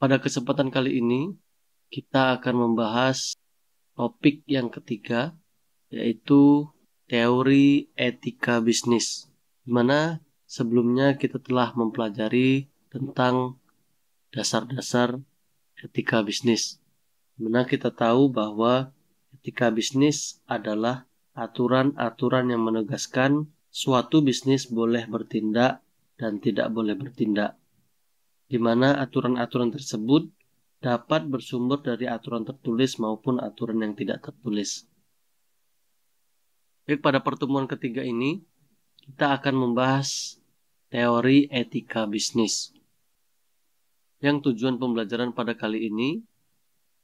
Pada kesempatan kali ini, kita akan membahas topik yang ketiga, yaitu teori etika bisnis. Di mana sebelumnya kita telah mempelajari tentang dasar-dasar etika bisnis. Di mana kita tahu bahwa etika bisnis adalah aturan-aturan yang menegaskan suatu bisnis boleh bertindak dan tidak boleh bertindak, di mana aturan-aturan tersebut dapat bersumber dari aturan tertulis maupun aturan yang tidak tertulis. Baik, pada pertemuan ketiga ini, kita akan membahas teori etika bisnis. Yang tujuan pembelajaran pada kali ini,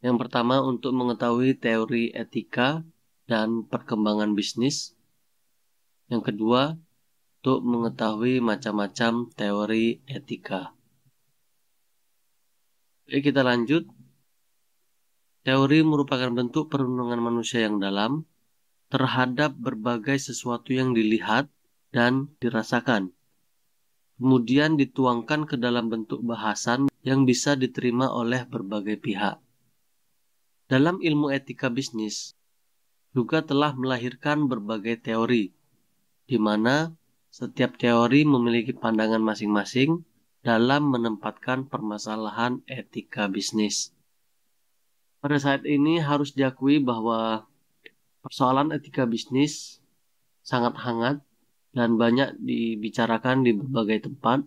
yang pertama untuk mengetahui teori etika dan perkembangan bisnis. Yang kedua, untuk mengetahui macam-macam teori etika. Oke, kita lanjut. Teori merupakan bentuk perundungan manusia yang dalam terhadap berbagai sesuatu yang dilihat dan dirasakan. Kemudian dituangkan ke dalam bentuk bahasan yang bisa diterima oleh berbagai pihak. Dalam ilmu etika bisnis, juga telah melahirkan berbagai teori, di mana setiap teori memiliki pandangan masing-masing dalam menempatkan permasalahan etika bisnis. Pada saat ini harus diakui bahwa persoalan etika bisnis sangat hangat dan banyak dibicarakan di berbagai tempat,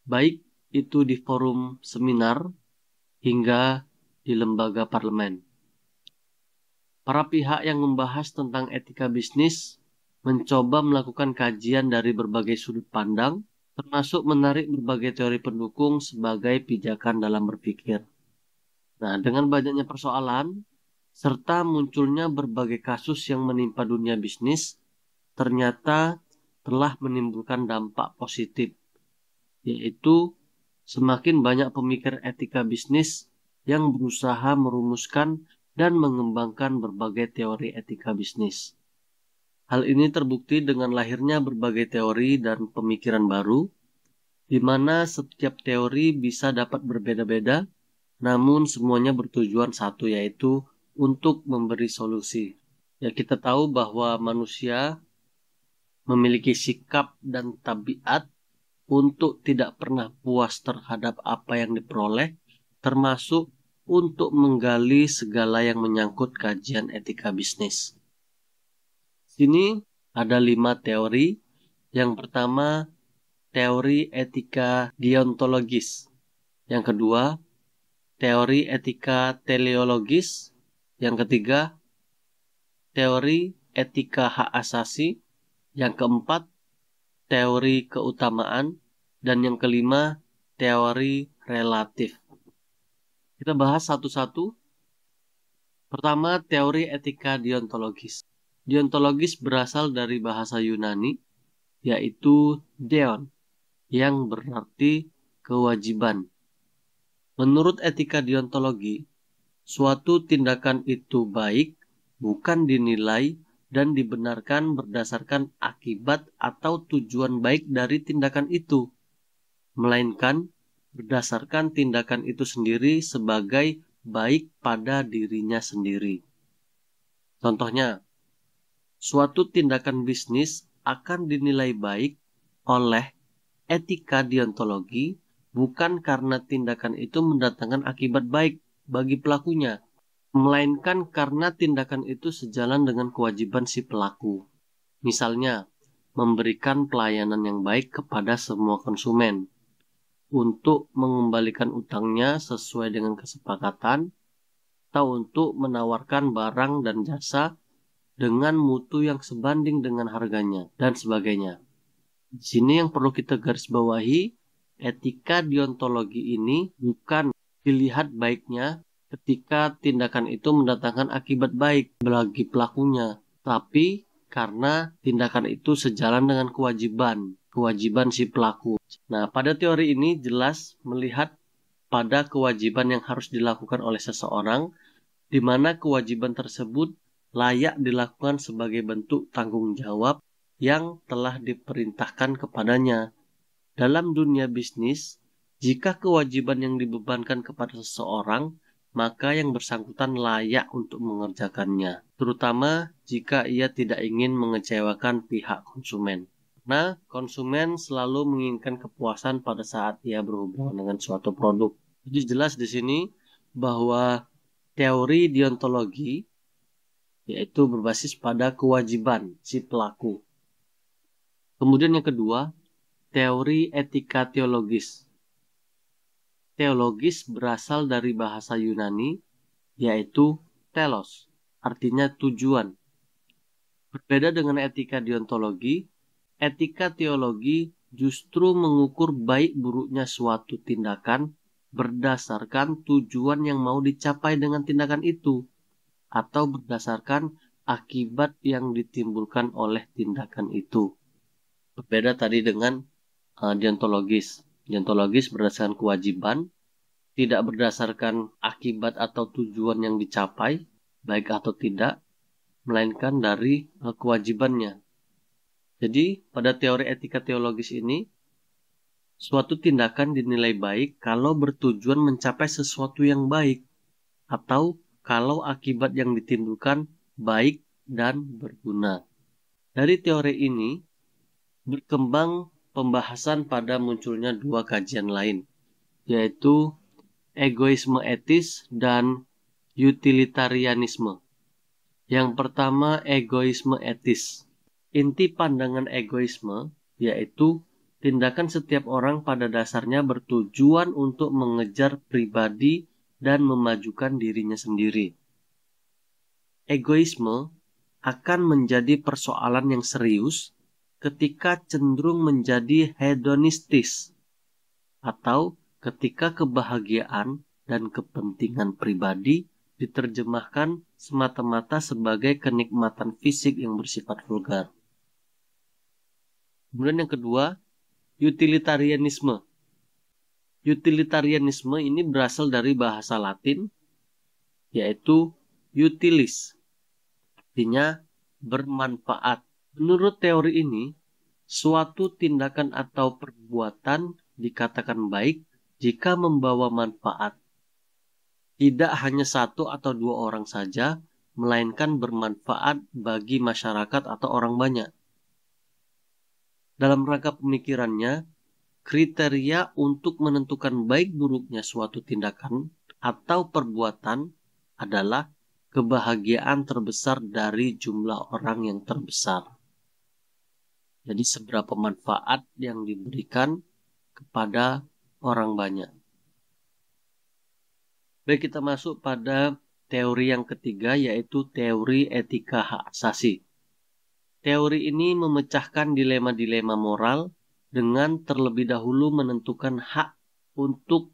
baik itu di forum seminar hingga di lembaga parlemen. Para pihak yang membahas tentang etika bisnis mencoba melakukan kajian dari berbagai sudut pandang, termasuk menarik berbagai teori pendukung sebagai pijakan dalam berpikir. Nah, dengan banyaknya persoalan, serta munculnya berbagai kasus yang menimpa dunia bisnis, ternyata telah menimbulkan dampak positif, yaitu semakin banyak pemikir etika bisnis yang berusaha merumuskan dan mengembangkan berbagai teori etika bisnis. Hal ini terbukti dengan lahirnya berbagai teori dan pemikiran baru, di mana setiap teori bisa dapat berbeda-beda, namun semuanya bertujuan satu, yaitu untuk memberi solusi. Ya, kita tahu bahwa manusia memiliki sikap dan tabiat untuk tidak pernah puas terhadap apa yang diperoleh, termasuk untuk menggali segala yang menyangkut kajian etika bisnis. Sini ada 5 teori. Yang pertama, teori etika deontologis. Yang kedua, teori etika teleologis. Yang ketiga, teori etika hak asasi. Yang keempat, teori keutamaan. Dan yang kelima, teori relatif. Kita bahas satu-satu. Pertama, teori etika deontologis. Deontologis berasal dari bahasa Yunani, yaitu deon, yang berarti kewajiban. Menurut etika deontologi, suatu tindakan itu baik bukan dinilai dan dibenarkan berdasarkan akibat atau tujuan baik dari tindakan itu, melainkan berdasarkan tindakan itu sendiri sebagai baik pada dirinya sendiri. Contohnya, suatu tindakan bisnis akan dinilai baik oleh etika deontologi bukan karena tindakan itu mendatangkan akibat baik bagi pelakunya, melainkan karena tindakan itu sejalan dengan kewajiban si pelaku. Misalnya, memberikan pelayanan yang baik kepada semua konsumen, untuk mengembalikan utangnya sesuai dengan kesepakatan, atau untuk menawarkan barang dan jasa dengan mutu yang sebanding dengan harganya, dan sebagainya. Di sini yang perlu kita garis bawahi, etika deontologi ini bukan dilihat baiknya ketika tindakan itu mendatangkan akibat baik bagi pelakunya, tapi karena tindakan itu sejalan dengan kewajiban si pelaku. Nah, pada teori ini jelas melihat pada kewajiban yang harus dilakukan oleh seseorang, di mana kewajiban tersebut layak dilakukan sebagai bentuk tanggung jawab yang telah diperintahkan kepadanya. Dalam dunia bisnis, Jika kewajiban yang dibebankan kepada seseorang, maka yang bersangkutan layak untuk mengerjakannya, terutama jika ia tidak ingin mengecewakan pihak konsumen. Nah, konsumen selalu menginginkan kepuasan pada saat ia berhubungan dengan suatu produk. Jadi jelas di sini bahwa teori deontologi yaitu berbasis pada kewajiban si pelaku. Kemudian yang kedua, teori etika teologis. Teologis berasal dari bahasa Yunani, yaitu telos, artinya tujuan. Berbeda dengan etika deontologi, etika teologi justru mengukur baik buruknya suatu tindakan berdasarkan tujuan yang mau dicapai dengan tindakan itu, atau berdasarkan akibat yang ditimbulkan oleh tindakan itu. Berbeda tadi dengan deontologis. Deontologis berdasarkan kewajiban, tidak berdasarkan akibat atau tujuan yang dicapai, baik atau tidak, melainkan dari kewajibannya. Jadi, pada teori etika teologis ini, suatu tindakan dinilai baik kalau bertujuan mencapai sesuatu yang baik, atau kalau akibat yang ditimbulkan baik dan berguna. Dari teori ini, berkembang pembahasan pada munculnya dua kajian lain, yaitu egoisme etis dan utilitarianisme. Yang pertama, egoisme etis. Inti pandangan egoisme yaitu tindakan setiap orang pada dasarnya bertujuan untuk mengejar pribadi dan memajukan dirinya sendiri. Egoisme akan menjadi persoalan yang serius ketika cenderung menjadi hedonistis, atau ketika kebahagiaan dan kepentingan pribadi diterjemahkan semata-mata sebagai kenikmatan fisik yang bersifat vulgar. Kemudian yang kedua, utilitarianisme. Utilitarianisme ini berasal dari bahasa Latin, yaitu utilis, artinya bermanfaat. Menurut teori ini, suatu tindakan atau perbuatan dikatakan baik jika membawa manfaat. Tidak hanya satu atau dua orang saja, melainkan bermanfaat bagi masyarakat atau orang banyak. Dalam rangka pemikirannya, kriteria untuk menentukan baik buruknya suatu tindakan atau perbuatan adalah kebahagiaan terbesar dari jumlah orang yang terbesar. Jadi seberapa manfaat yang diberikan kepada orang banyak. Baik, kita masuk pada teori yang ketiga, yaitu teori etika hak asasi. Teori ini memecahkan dilema-dilema moral dengan terlebih dahulu menentukan hak untuk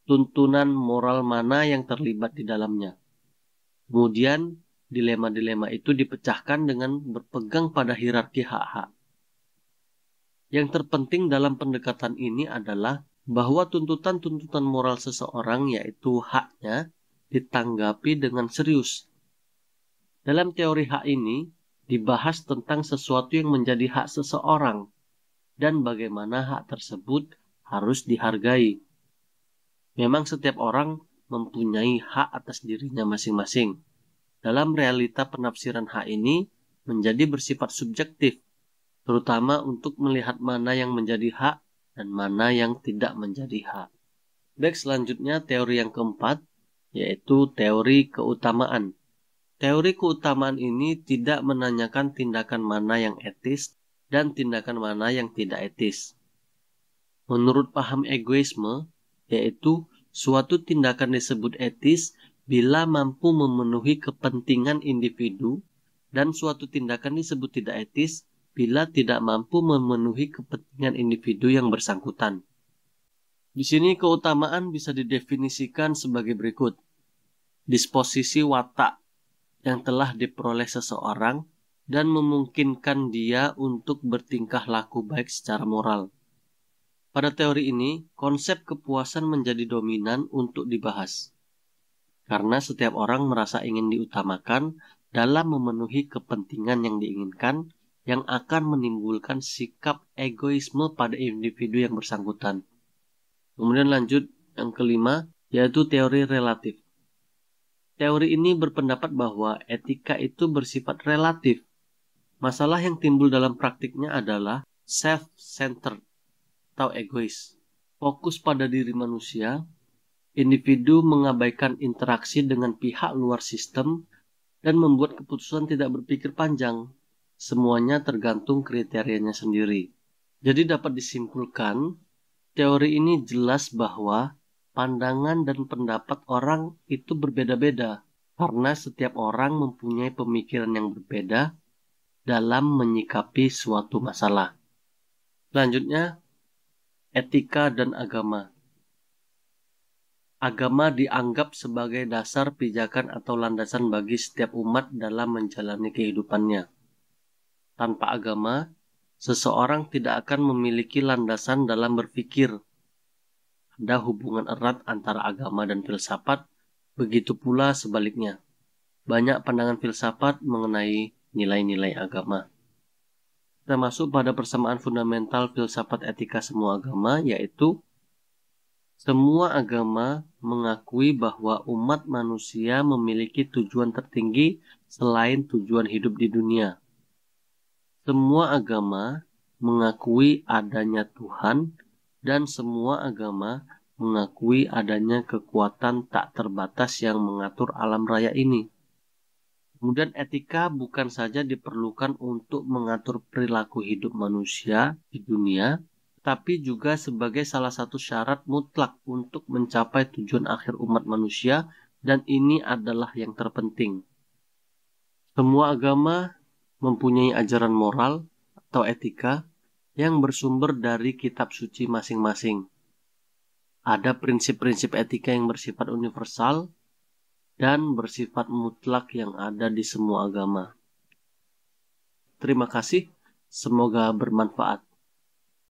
tuntunan moral mana yang terlibat di dalamnya. Kemudian, dilema-dilema itu dipecahkan dengan berpegang pada hierarki hak-hak. Yang terpenting dalam pendekatan ini adalah bahwa tuntutan-tuntutan moral seseorang, yaitu haknya, ditanggapi dengan serius. Dalam teori hak ini, dibahas tentang sesuatu yang menjadi hak seseorang dan bagaimana hak tersebut harus dihargai. Memang setiap orang mempunyai hak atas dirinya masing-masing. Dalam realita penafsiran hak ini menjadi bersifat subjektif, terutama untuk melihat mana yang menjadi hak dan mana yang tidak menjadi hak. Baik, selanjutnya teori yang keempat, yaitu teori keutamaan. Teori keutamaan ini tidak menanyakan tindakan mana yang etis dan tindakan mana yang tidak etis. Menurut paham egoisme, yaitu suatu tindakan disebut etis bila mampu memenuhi kepentingan individu, dan suatu tindakan disebut tidak etis bila tidak mampu memenuhi kepentingan individu yang bersangkutan. Di sini keutamaan bisa didefinisikan sebagai berikut. Disposisi watak yang telah diperoleh seseorang dan memungkinkan dia untuk bertingkah laku baik secara moral. Pada teori ini, konsep kepuasan menjadi dominan untuk dibahas. Karena setiap orang merasa ingin diutamakan dalam memenuhi kepentingan yang diinginkan, yang akan menimbulkan sikap egoisme pada individu yang bersangkutan. Kemudian lanjut yang kelima, yaitu teori relatif. Teori ini berpendapat bahwa etika itu bersifat relatif. Masalah yang timbul dalam praktiknya adalah self-centered atau egois. Fokus pada diri manusia, individu mengabaikan interaksi dengan pihak luar sistem dan membuat keputusan tidak berpikir panjang. Semuanya tergantung kriterianya sendiri. Jadi dapat disimpulkan, teori ini jelas bahwa pandangan dan pendapat orang itu berbeda-beda karena setiap orang mempunyai pemikiran yang berbeda dalam menyikapi suatu masalah. Selanjutnya, etika dan agama. Agama dianggap sebagai dasar pijakan atau landasan bagi setiap umat dalam menjalani kehidupannya. Tanpa agama, seseorang tidak akan memiliki landasan dalam berpikir. Ada hubungan erat antara agama dan filsafat, begitu pula sebaliknya. Banyak pandangan filsafat mengenai nilai-nilai agama. Kita masuk pada persamaan fundamental filsafat etika semua agama, yaitu semua agama mengakui bahwa umat manusia memiliki tujuan tertinggi selain tujuan hidup di dunia. Semua agama mengakui adanya Tuhan dan semua agama mengakui adanya kekuatan tak terbatas yang mengatur alam raya ini. Kemudian etika bukan saja diperlukan untuk mengatur perilaku hidup manusia di dunia, tapi juga sebagai salah satu syarat mutlak untuk mencapai tujuan akhir umat manusia, dan ini adalah yang terpenting. Semua agama mempunyai ajaran moral atau etika yang bersumber dari kitab suci masing-masing. Ada prinsip-prinsip etika yang bersifat universal dan bersifat mutlak yang ada di semua agama. Terima kasih, semoga bermanfaat.